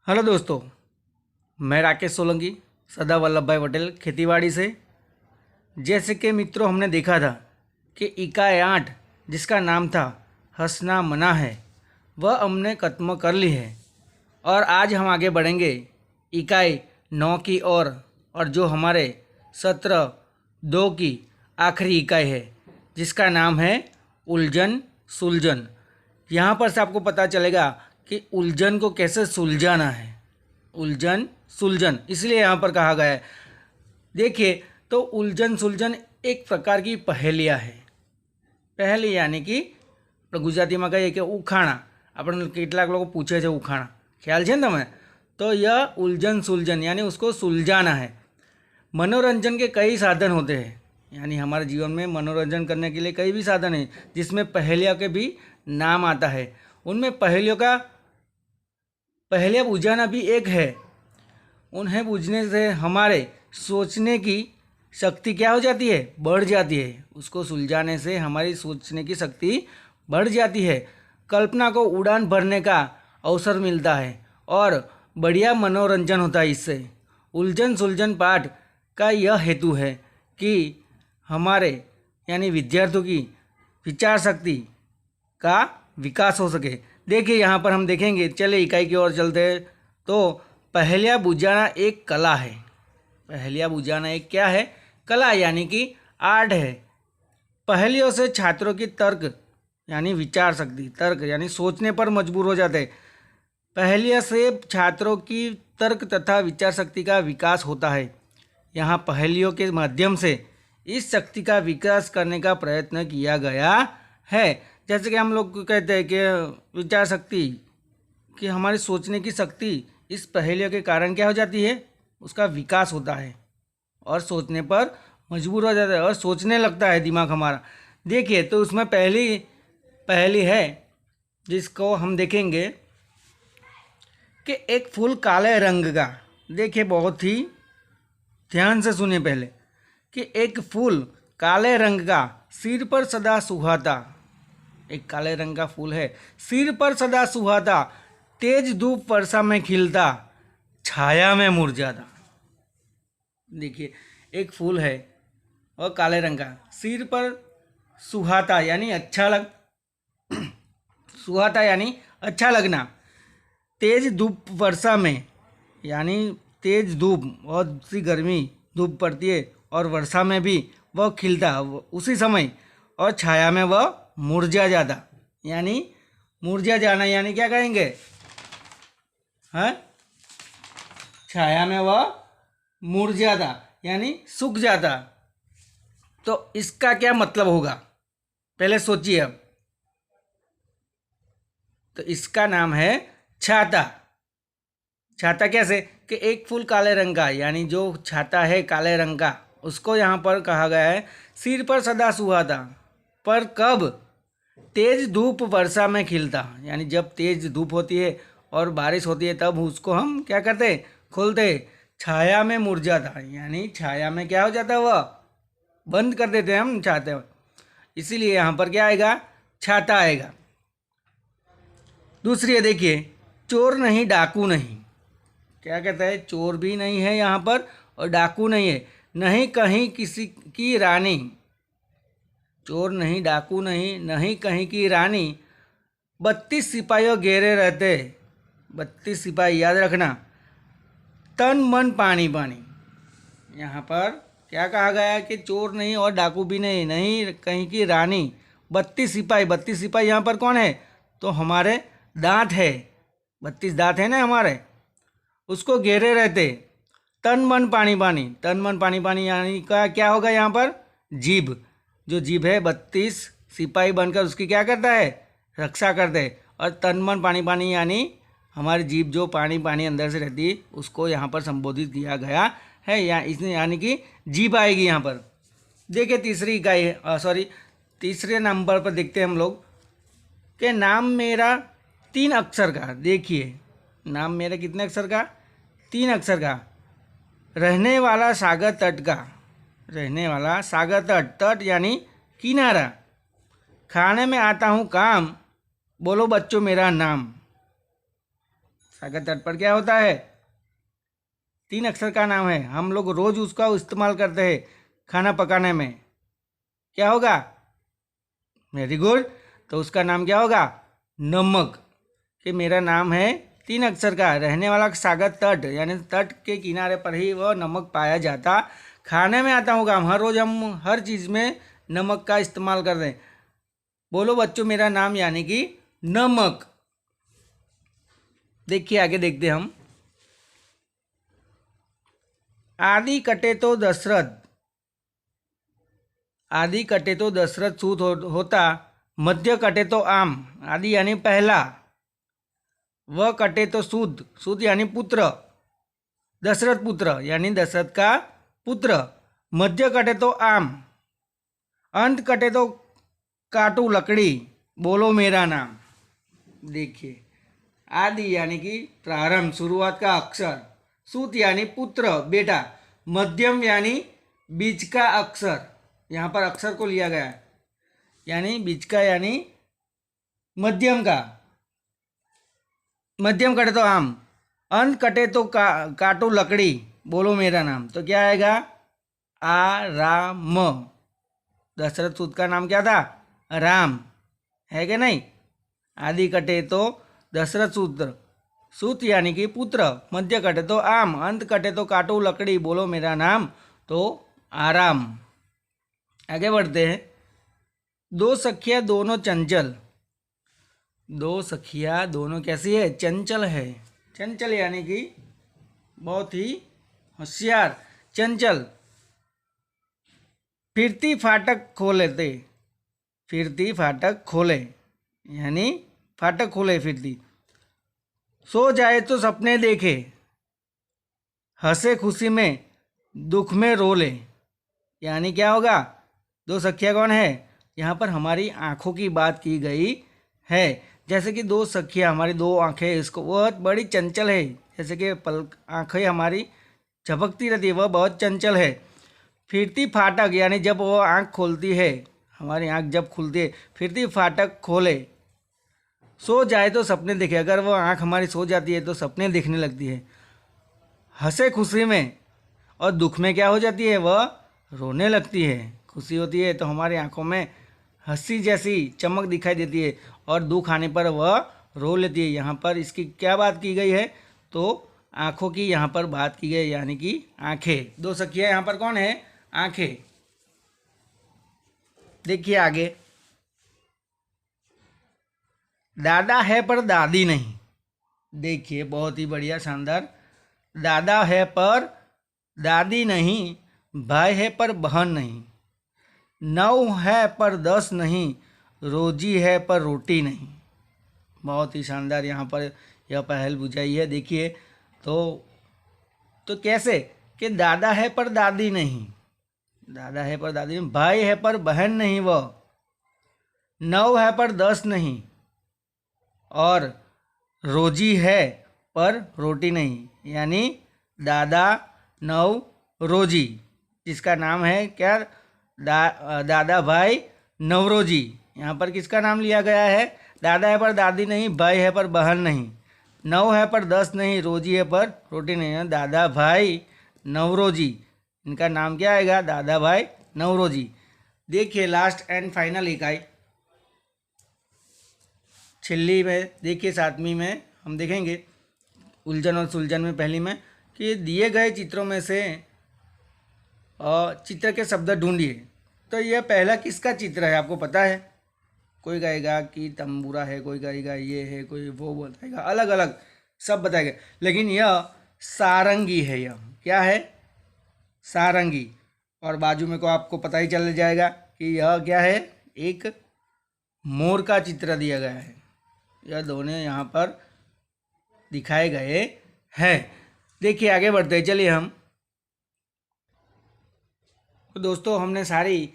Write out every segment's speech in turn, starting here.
Hello दोस्तों, मैं राकेश सोलंकी सरदार वल्लभ भाई पटेल खेतीबाड़ी से। जैसे कि मित्रों हमने देखा था कि इकाई 8 जिसका नाम था हंसना मना है वह हमने खत्म कर ली है और आज हम आगे बढ़ेंगे इकाई 9 की ओर और जो हमारे सत्र 2 की आखिरी इकाई है जिसका नाम है उलझन सुलझन। यहाँ पर से आपको पता चलेगा कि उलझन को कैसे सुलझाना है। उलझन सुलझन इसलिए यहाँ पर कहा गया है। देखिए तो उलझन सुलझन एक प्रकार की पहेलियाँ है। पहेली यानी कि ગુજરાતીમાં કહીએ કે ઉખાણા, આપણે કેટલાક લોકો પૂછે છે ઉખાણા, ખ્યાલ છે ને તમે? तो यह उलझन सुलझन यानी उसको सुलझाना है। मनोरंजन के कई साधन होते हैं, यानी हमारे जीवन में मनोरंजन करने के लिए कई भी साधन हैं जिसमें पहेलियों के भी नाम आता है। उनमें पहेलियाँ बुझाना भी एक है। उन्हें बुझने से हमारे सोचने की शक्ति क्या हो जाती है? बढ़ जाती है। उसको सुलझाने से हमारी सोचने की शक्ति बढ़ जाती है। कल्पना को उड़ान भरने का अवसर मिलता है और बढ़िया मनोरंजन होता है इससे। उलझन सुलझन पाठ का यह हेतु है कि हमारे यानी विद्यार्थियों की विचार शक्ति का विकास हो सके। देखिए यहाँ पर हम देखेंगे, चले इकाई की ओर चलते हैं। तो पहेलियाँ बुझाना एक कला है। पहेलियाँ बुझाना एक क्या है? कला यानी कि आर्ट है। पहेलियों से छात्रों की तर्क यानी विचार शक्ति, तर्क यानी सोचने पर मजबूर हो जाते हैं। पहेलियों से छात्रों की तर्क तथा विचार शक्ति का विकास होता है। यहाँ पहेलियों के माध्यम से इस शक्ति का विकास करने का प्रयत्न किया गया है। जैसे कि हम लोग कहते हैं कि विचार शक्ति कि हमारी सोचने की शक्ति इस पहेलियों के कारण क्या हो जाती है? उसका विकास होता है और सोचने पर मजबूर हो जाता है और सोचने लगता है दिमाग हमारा। देखिए तो उसमें पहली है जिसको हम देखेंगे कि एक फूल काले रंग का। देखिए बहुत ही ध्यान से सुनिए पहले कि एक फूल काले रंग का सिर पर सदा सुहाता। एक काले रंग का फूल है, सिर पर सदा सुहाता, तेज धूप वर्षा में खिलता, छाया में मुरझाता। देखिए एक फूल है और काले रंग का, सिर पर सुहाता यानी सुहाता यानी अच्छा लगना, तेज धूप वर्षा में यानी तेज धूप, बहुत सी गर्मी धूप पड़ती है और वर्षा में भी वह खिलता उसी समय, और छाया में वह मुरझा जाता यानी मुरझा जाना यानी क्या कहेंगे? हाँ, छाया में वह मुरझाता यानी सूख जाता। तो इसका क्या मतलब होगा पहले सोचिए अब। तो इसका नाम है छाता। छाता कैसे कि एक फूल काले रंग का यानी जो छाता है काले रंग का, उसको यहाँ पर कहा गया है सिर पर सदा सुहाता, पर कब? तेज धूप वर्षा में खिलता, यानी जब तेज धूप होती है और बारिश होती है तब उसको हम क्या करते? खोलते। छाया में मुरझाता यानी छाया में क्या हो जाता? वह बंद कर देते हैं हम छाते। इसीलिए यहाँ पर क्या आएगा? छाता आएगा। दूसरी है देखिए, चोर नहीं डाकू नहीं। क्या कहता है? चोर भी नहीं है यहाँ पर और डाकू नहीं है, नहीं कहीं किसी की रानी। चोर नहीं डाकू नहीं, नहीं कहीं की रानी, 32 सिपाहियों घेरे रहते। 32 सिपाही याद रखना। तन मन पानी पानी। यहाँ पर क्या कहा गया है कि चोर नहीं और डाकू भी नहीं, नहीं कहीं की रानी, 32 सिपाही। 32 सिपाही यहाँ पर कौन है? तो हमारे दांत है, 32 दांत है ना हमारे, उसको घेरे रहते। तन मन पानी पानी, तन मन पानी पानी यानी का क्या होगा यहाँ पर? जीभ। जो जीभ है 32 सिपाही बनकर उसकी क्या करता है? रक्षा करते है। और तन मन पानी पानी यानी हमारी जीभ जो पानी पानी अंदर से रहती है उसको यहाँ पर संबोधित किया गया है। या इसने यानी कि जीभ आएगी यहाँ पर। देखिए तीसरी इकाई है, तीसरे नंबर पर देखते हैं हम लोग कि नाम मेरा 3 अक्षर का। देखिए नाम मेरा कितने अक्षर का? 3 अक्षर का। रहने वाला सागर तट का, रहने वाला सागर तट, तट यानी किनारा। खाने में आता हूँ काम, बोलो बच्चों मेरा नाम। सागर तट पर क्या होता है? 3 अक्षर का नाम है, हम लोग रोज उसका इस्तेमाल करते हैं खाना पकाने में। क्या होगा? Very good. तो उसका नाम क्या होगा? नमक। कि मेरा नाम है 3 अक्षर का, रहने वाला सागर तट, यानी तट के किनारे पर ही वह नमक पाया जाता। खाने में आता होगा, हम हर रोज हम हर चीज़ में नमक का इस्तेमाल करते हैं। बोलो बच्चों, मेरा नाम यानी कि नमक। देखिए आगे देखते हम। आदि कटे तो दशरथ, आदि कटे तो दशरथ सूत होता, मध्य कटे तो आम, आदि यानी पहला, व कटे तो सूत, सूत यानी पुत्र, दशरथ पुत्र यानी दशरथ का पुत्र, मध्य कटे तो आम, अंत कटे तो काटू लकड़ी, बोलो मेरा नाम। देखिए, आदि यानी कि प्रारंभ, शुरुआत का अक्षर, सूत यानी पुत्र बेटा, मध्यम यानी बीच का अक्षर, यहाँ पर अक्षर को लिया गया है, यानी बीच का यानी मध्यम का, मध्यम कटे तो आम, अंत कटे तो काटो लकड़ी, बोलो मेरा नाम। तो क्या आएगा? आराम। दशरथ सूत का नाम क्या था? राम, है कि नहीं? आदि कटे तो दशरथ सूत्र, सूत यानी कि पुत्र, मध्य कटे तो आम, अंत कटे तो काटो लकड़ी, बोलो मेरा नाम, तो आराम। आगे बढ़ते हैं। दो सखिया दोनों चंचल, दो सखिया दोनों कैसी है? चंचल है। चंचल यानी कि बहुत ही होशियार, चंचल। फिरती फाटक खोलेते, फिरती फाटक खोले यानी फाटक खोले फिरती। सो जाए तो सपने देखे, हंसे खुशी में दुख में रो ले, यानी क्या होगा? दो सखिया कौन है? यहाँ पर हमारी आँखों की बात की गई है। जैसे कि दो सखिया, हमारी दो आँखें, इसको बहुत बड़ी चंचल है, जैसे कि पलक आँखें हमारी झपकती रहती है, वह बहुत चंचल है। फिरती फाटक यानी जब वो आँख खोलती है, हमारी आँख जब खुलती है, फिरती फाटक खोले। सो जाए तो सपने देखे, अगर वो आँख हमारी सो जाती है तो सपने देखने लगती है। हंसे खुशी में और दुख में क्या हो जाती है? वह रोने लगती है। खुशी होती है तो हमारी आंखों में हंसी जैसी चमक दिखाई देती है, और दुख आने पर वह रो लेती है। यहाँ पर इसकी क्या बात की गई है? तो आँखों की यहाँ पर बात की गई, यानी कि आँखें। दो सखियाँ यहाँ पर कौन है? आँखें। देखिए आगे। दादा है पर दादी नहीं, देखिए बहुत ही बढ़िया शानदार। दादा है पर दादी नहीं, भाई है पर बहन नहीं, 9 है पर 10 नहीं, रोजी है पर रोटी नहीं। बहुत ही शानदार यहाँ पर यह पहल बुझाई है। देखिए तो कैसे कि दादा है पर दादी नहीं, दादा है पर दादी नहीं, भाई है पर बहन नहीं, वह 9 है पर 10 नहीं, और रोजी है पर रोटी नहीं, यानी दादा 9 रोजी, जिसका नाम है क्या? दादा भाई नवरोजी। यहाँ पर किसका नाम लिया गया है? दादा है पर दादी नहीं, भाई है पर बहन नहीं, 9 है पर 10 नहीं, रोजी है पर रोटी नहीं, है दादा भाई नवरोजी। इनका नाम क्या आएगा? दादा भाई नवरोजी। देखिए लास्ट एंड फाइनल इकाई छिल्ली में, देखिए 7वीं में हम देखेंगे उलझन और सुलझन में, पहली में कि दिए गए चित्रों में से चित्र के शब्द ढूंढिए। तो यह पहला किसका चित्र है? आपको पता है? कोई कहेगा कि तंबूरा है, कोई कहेगा ये है, कोई वो बताएगा, अलग अलग सब बताएगा, लेकिन यह सारंगी है। यह क्या है? सारंगी। और बाजू में को आपको पता ही चल जाएगा कि यह क्या है? एक मोर का चित्र दिया गया है। यह दोनों यहाँ पर दिखाए गए हैं। देखिए आगे बढ़ते हैं, चलिए हम। तो दोस्तों हमने सारी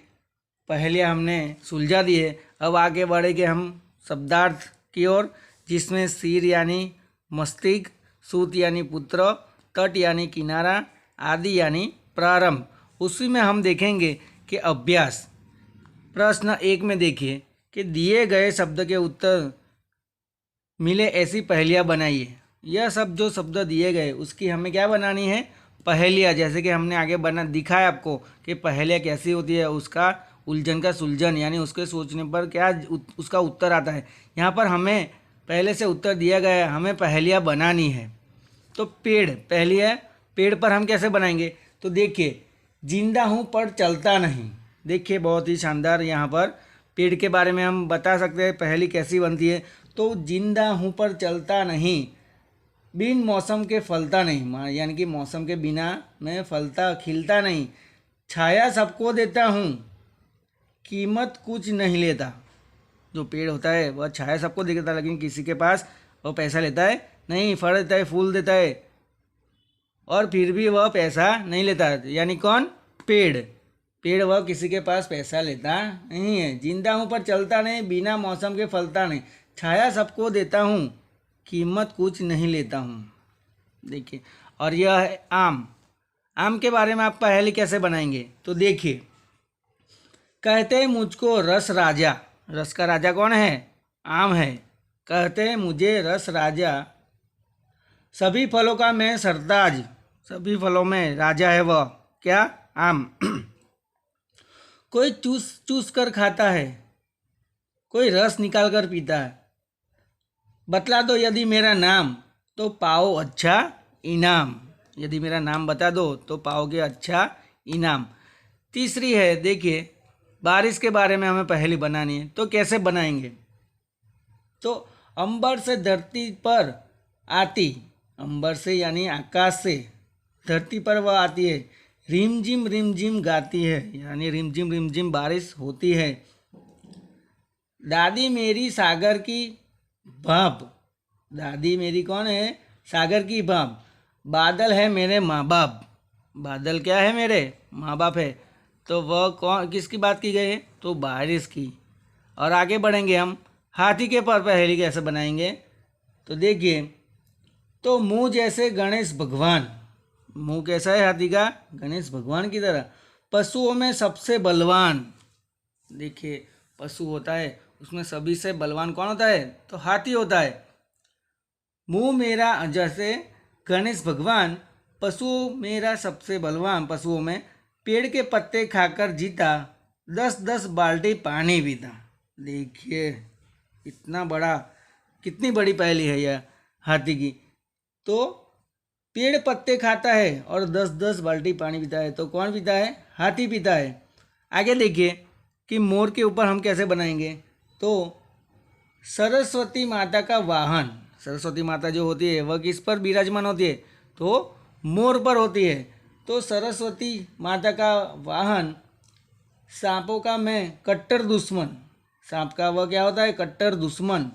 पहेलियाँ हमने सुलझा दी है। अब आगे बढ़ेंगे हम शब्दार्थ की ओर, जिसमें सिर यानी मस्तिष्क, सूत यानी पुत्र, तट यानी किनारा, आदि यानी प्रारंभ। उसी में हम देखेंगे कि अभ्यास। प्रश्न 1 में देखिए कि दिए गए शब्द के उत्तर मिले ऐसी पहेलियाँ बनाइए। यह सब जो शब्द दिए गए उसकी हमें क्या बनानी है, पहेलियाँ। जैसे कि हमने आगे बना दिखाया आपको कि पहेलियाँ कैसी होती है, उसका उलझन का सुलझन, यानी उसके सोचने पर क्या उसका उत्तर आता है। यहाँ पर हमें पहले से उत्तर दिया गया है, हमें पहेलियाँ बनानी है। तो पेड़ पहली है, पेड़ पर हम कैसे बनाएंगे, तो देखिए जिंदा हूँ पर चलता नहीं। देखिए बहुत ही शानदार यहाँ पर पेड़ के बारे में हम बता सकते हैं पहेली कैसी बनती है। तो जिंदा हूँ पर चलता नहीं, बिन मौसम के फलता नहीं, यानी कि मौसम के बिना मैं फलता खिलता नहीं, छाया सबको देता हूँ, कीमत कुछ नहीं लेता। जो पेड़ होता है वह छाया सबको देता है, लेकिन किसी के पास वह पैसा लेता है नहीं, फल देता है, फूल देता है, और फिर भी वह पैसा नहीं लेता। यानी कौन, पेड़। पेड़ वह किसी के पास पैसा लेता नहीं है। जिंदा हूँ पर चलता नहीं, बिना मौसम के फलता नहीं, छाया सबको देता हूँ, कीमत कुछ नहीं लेता हूँ। देखिए, और यह है आम। आम के बारे में आप पहेली कैसे बनाएंगे, तो देखिए कहते हैं मुझको रस राजा। रस का राजा कौन है, आम है। कहते हैं मुझे रस राजा, सभी फलों का मैं सरताज। सभी फलों में राजा है वह, क्या, आम। कोई चूस चूस कर खाता है, कोई रस निकाल कर पीता है, बतला दो यदि मेरा नाम, तो पाओ अच्छा इनाम। यदि मेरा नाम बता दो तो पाओगे अच्छा इनाम। तीसरी है, देखिए बारिश के बारे में हमें पहेली बनानी है, तो कैसे बनाएंगे, तो अंबर से धरती पर आती, अंबर से यानी आकाश से धरती पर वह आती है, रिम झिम गाती है, यानी रिम झिम बारिश होती है। दादी मेरी सागर की भाप, दादी मेरी कौन है, सागर की भाप। बादल है मेरे माँ बाप, बादल क्या है, मेरे माँ बाप है। तो वह कौन, किसकी बात की गई है, तो बारिश की। और आगे बढ़ेंगे हम, हाथी के पर पहेली कैसे बनाएंगे, तो देखिए तो मुँह जैसे गणेश भगवान, मुँह कैसा है हाथी का, गणेश भगवान की तरह। पशुओं में सबसे बलवान, देखिए पशु होता है उसमें सभी से बलवान कौन होता है, तो हाथी होता है। मुँह मेरा जैसे गणेश भगवान, पशु मेरा सबसे बलवान, पशुओं में पेड़ के पत्ते खाकर जीता, 10-10 बाल्टी पानी पीता। देखिए इतना बड़ा, कितनी बड़ी पहेली है यह हाथी की। तो पेड़ पत्ते खाता है और 10-10 बाल्टी पानी पीता है, तो कौन पीता है, हाथी पीता है। आगे देखिए कि मोर के ऊपर हम कैसे बनाएंगे, तो सरस्वती माता का वाहन, सरस्वती माता जो होती है वह किस पर विराजमान होती है, तो मोर पर होती है। तो सरस्वती माता का वाहन, सांपों का मैं कट्टर दुश्मन, सांप का वह क्या होता है, कट्टर दुश्मन।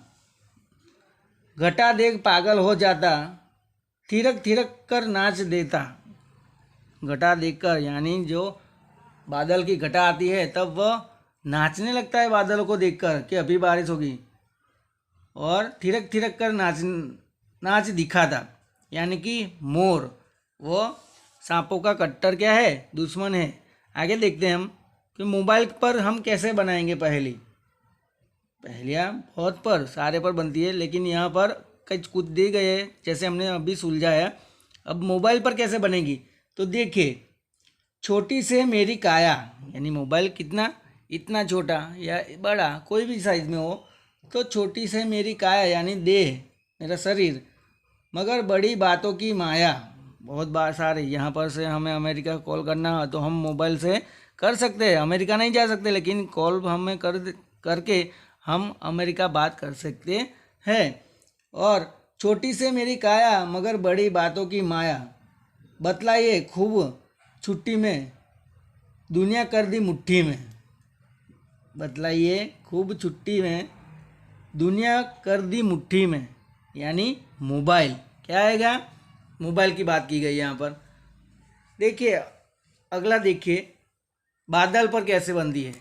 घटा देख पागल हो जाता, थिरक थिरक कर नाच देता। घटा देखकर, यानी जो बादल की घटा आती है तब वह नाचने लगता है बादलों को देखकर कि अभी बारिश होगी, और थिरक थिरक कर नाच दिखाता, यानी कि मोर वो सांपों का कट्टर क्या है, दुश्मन है। आगे देखते हैं हम कि मोबाइल पर हम कैसे बनाएंगे पहेली। पहेलियाँ बहुत पर सारे पर बनती है, लेकिन यहाँ पर कुछ दी गए है जैसे हमने अभी सुलझाया। अब मोबाइल पर कैसे बनेगी, तो देखिए छोटी से मेरी काया, यानी मोबाइल कितना, इतना छोटा या बड़ा कोई भी साइज़ में हो, तो छोटी से मेरी काया यानी देह, मेरा शरीर, मगर बड़ी बातों की माया। बहुत बार सारे यहाँ पर से हमें अमेरिका कॉल करना है तो हम मोबाइल से कर सकते हैं, अमेरिका नहीं जा सकते, लेकिन कॉल हमें करके हम अमेरिका बात कर सकते हैं। और छोटी से मेरी काया मगर बड़ी बातों की माया, बतलाइए खूब छुट्टी में, दुनिया कर दी मुट्ठी में। बतलाइए खूब छुट्टी में, दुनिया कर दी मुट्ठी में, यानी मोबाइल क्या आएगा, मोबाइल की बात की गई यहाँ पर। देखिए अगला, देखिए बादल पर कैसे बनती है,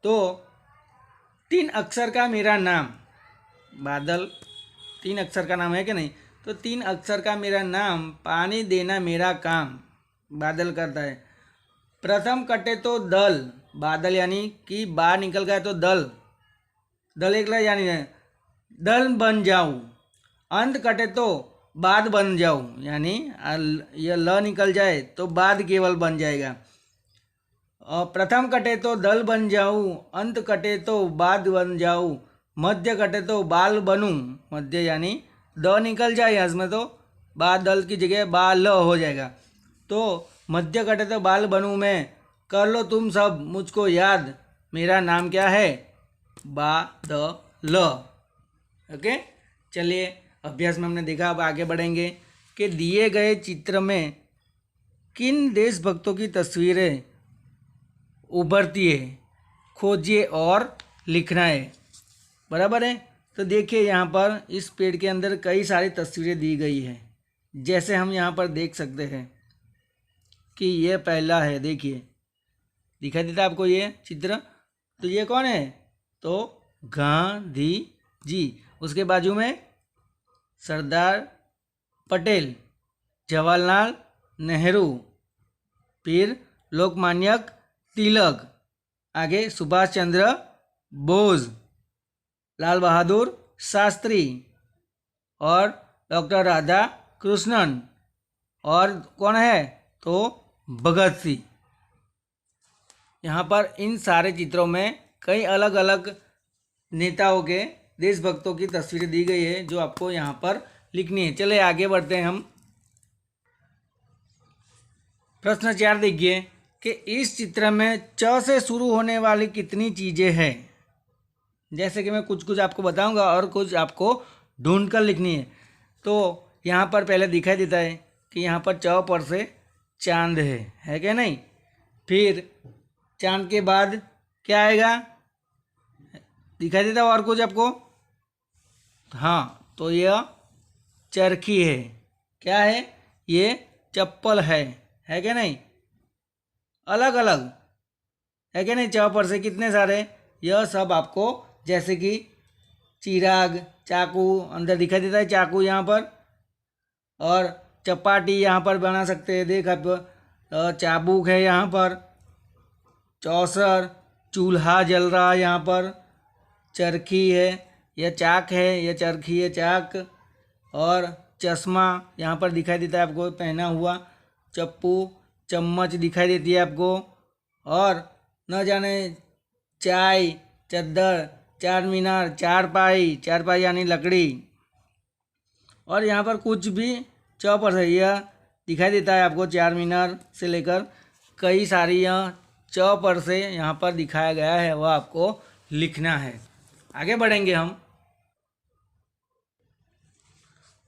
तो 3 अक्षर का मेरा नाम, बादल 3 अक्षर का नाम है कि नहीं, तो 3 अक्षर का मेरा नाम, पानी देना मेरा काम, बादल करता है। प्रथम कटे तो दल, बादल यानी कि बाहर निकल गया तो दल, दल एक यानी दल बन जाऊं। अंत कटे तो बाद बन जाऊँ, यानी यह ल निकल जाए तो बाद केवल बन जाएगा। और प्रथम कटे तो दल बन जाऊँ, अंत कटे तो बाद बन जाऊँ, मध्य कटे तो बाल बनूँ। मध्य यानी द निकल जाए इसमें, तो बादल की जगह बाल हो जाएगा। तो मध्य कटे तो बाल बनूँ मैं, कर लो तुम सब मुझको याद, मेरा नाम क्या है, बादल। ओके, चलिए अभ्यास में हमने देखा। अब आगे बढ़ेंगे कि दिए गए चित्र में किन देशभक्तों की तस्वीरें उभरती है, खोजिए और लिखना है। बराबर है। तो देखिए यहाँ पर इस पेड़ के अंदर कई सारी तस्वीरें दी गई है। जैसे हम यहाँ पर देख सकते हैं कि ये पहला है, देखिए दिखाई देता है आपको ये चित्र। तो ये कौन है, तो गांधी जी। उसके बाजू में सरदार पटेल, जवाहरलाल नेहरू, फिर लोकमान्य तिलक, आगे सुभाष चंद्र बोस, लाल बहादुर शास्त्री और डॉक्टर राधा कृष्णन, और कौन है, तो भगत सिंह। यहाँ पर इन सारे चित्रों में कई अलग अलग नेताओं के, देशभक्तों की तस्वीरें दी गई है, जो आपको यहाँ पर लिखनी है। चले आगे बढ़ते हैं हम। प्रश्न 4 देखिए कि इस चित्र में च से शुरू होने वाली कितनी चीज़ें हैं। जैसे कि मैं कुछ कुछ आपको बताऊंगा और कुछ आपको ढूंढ कर लिखनी है। तो यहाँ पर पहले दिखाई देता है कि यहाँ पर च पर से चांद है क्या नहीं। फिर चांद के बाद क्या आएगा, दिखाई देता है और कुछ आपको, हाँ, तो यह चरखी है। क्या है, ये चप्पल है क्या नहीं। अलग अलग है क्या नहीं, च पर से कितने सारे, यह सब आपको, जैसे कि चिराग, चाकू, अंदर दिखाई देता है चाकू यहाँ पर, और चपाटी यहाँ पर बना सकते हैं, देख आप, चाबुक है यहाँ पर, चौसर, चूल्हा जल रहा है यहाँ पर, चरखी है, यह चाक है, यह चरखी है चाक, और चश्मा यहाँ पर दिखाई देता है आपको पहना हुआ, चप्पू, चम्मच दिखाई देती है आपको, और न जाने चाय, चद्दर, चार मीनार, चारपाई, चारपाई यानी लकड़ी, और यहाँ पर कुछ भी चौपर है, यह दिखाई देता है आपको चार मीनार से लेकर कई सारी यह चौपर से यहाँ पर दिखाया गया है, वह आपको लिखना है। आगे बढ़ेंगे हम।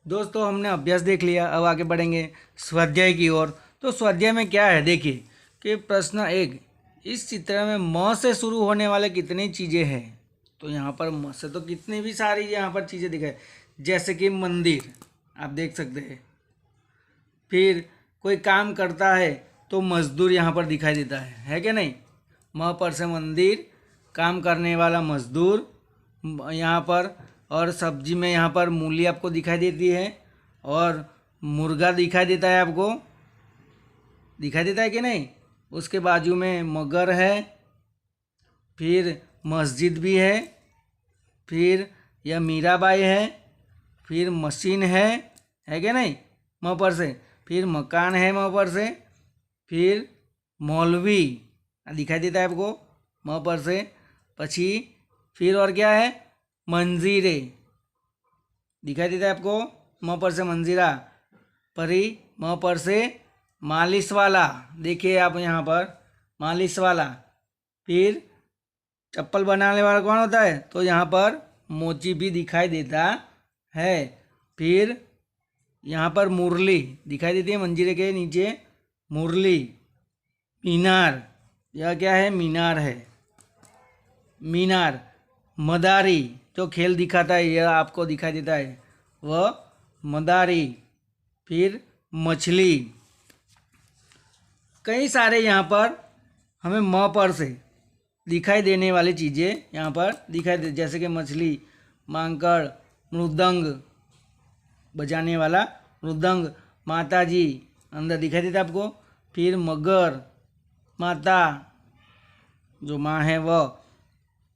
दोस्तों हमने अभ्यास देख लिया, अब आगे बढ़ेंगे स्वाध्याय की ओर। तो स्वाध्याय में क्या है देखिए कि प्रश्न 1, इस चित्र में म से शुरू होने वाले कितनी चीज़ें हैं। तो यहाँ पर म से तो कितनी भी सारी यहाँ पर चीज़ें दिखाई, जैसे कि मंदिर आप देख सकते हैं। फिर कोई काम करता है तो मजदूर यहाँ पर दिखाई देता है क्या नहीं। म पर से मंदिर, काम करने वाला मजदूर यहाँ पर, और सब्जी में यहाँ पर मूली आपको दिखाई देती है, और मुर्गा दिखाई देता है आपको, दिखाई देता है कि नहीं। उसके बाजू में मगर है, फिर मस्जिद भी है, फिर यह मीराबाई है, फिर मशीन है क्या नहीं म पर से, फिर मकान है म पर से, फिर मौलवी दिखाई देता है आपको म पर से, पछी फिर और क्या है, मंजीरे दिखाई देता है आपको म पर से मंजीरा, परी म पर से मालिश वाला, देखिए आप यहाँ पर मालिश वाला। फिर चप्पल बनाने वाला कौन होता है, तो यहाँ पर मोची भी दिखाई देता है। फिर यहाँ पर मुरली दिखाई देती है मंजीरे के नीचे, मुरली। मीनार, यह क्या है, मीनार है, मीनार। मदारी जो खेल दिखाता है, यह आपको दिखाई देता है, वह मदारी। फिर मछली, कई सारे यहाँ पर हमें म पर से दिखाई देने वाली चीज़ें यहाँ पर दिखाई दे, जैसे कि मछली, मांकड़, मृदंग बजाने वाला मृदंग, माताजी अंदर दिखाई देता है आपको। फिर मगर, माता जो माँ है वह।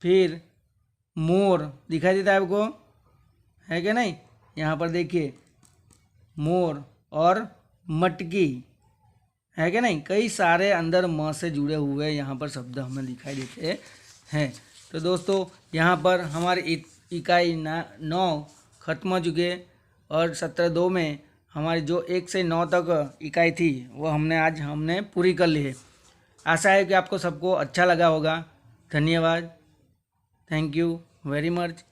फिर मोर दिखाई देता है आपको, है क्या नहीं। यहाँ पर देखिए मोर और मटकी, है कि नहीं। कई सारे अंदर म से जुड़े हुए यहाँ पर शब्द हमें दिखाई देते हैं। तो दोस्तों यहाँ पर हमारी इकाई 9 खत्म हो चुकी है और सत्र 2 में हमारी जो 1 से 9 तक इकाई थी वो हमने पूरी कर ली है। आशा है कि आपको सबको अच्छा लगा होगा। धन्यवाद। Thank you very much.